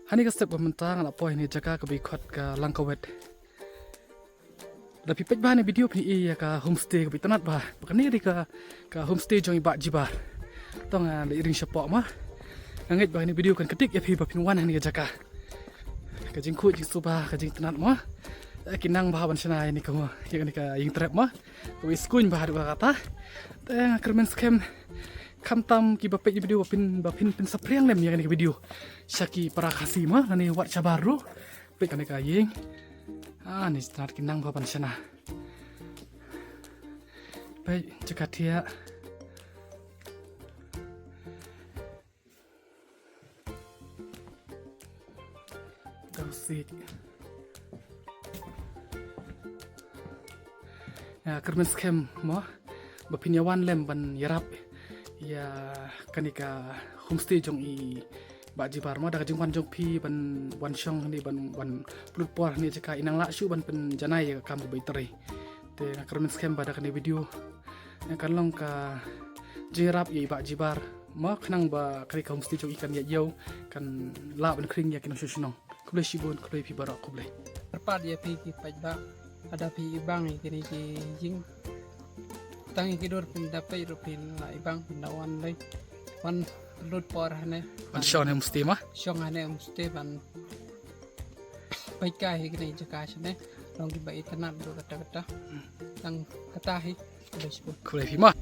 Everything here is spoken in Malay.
Hani ka step mentang ala poin ni jaka ka bikot ka langkawet. Tapi pej bah ni video pni iya ka homestay ka bitanat bah. Bukan ni ka homestay jong ibak jibar. Tong le iring syapok mah. Ngait bah ni video kan ketik ya pi ba pinwan ni jaka. Ka jing khu jing subah ka jing tanat mah. Kinang bah ban sana ni ka mah. Ya ni ka ying trap mah. Ka iskuin bah kata. Teng kermen scam kamtam ki bapet di video bapin sapriang lem yang ni video syaki para kasih mah nani wat cabaru pek kan kaying ni start kinang bapan sana baik cekat dia dausik ya kermen scam mah bapin yawan lem ban yarap ya kanika homestay jong i baji barma daga jing wan jong pi ban wan shong ni ban wan plut por ni jaka inang la shu ban pen janai ya kam bai tare te nakremen scam pada kani video ya kan long ka jirap i baji bar ma khnang ba kanika homestay jong ikan ya yau kan la ban kring ya kino shunong kuble shibon kuble pi barak kuble terpat ya pi pajba ada pi bang kini ki jing tangi kidur pindapai rupin la ibang pindawan lai wan lut por hane wan shong homestay mah shong hane mesti ban baik kai kini jaka shane long ki bai tanam do kata tang kata hi kuble pi mah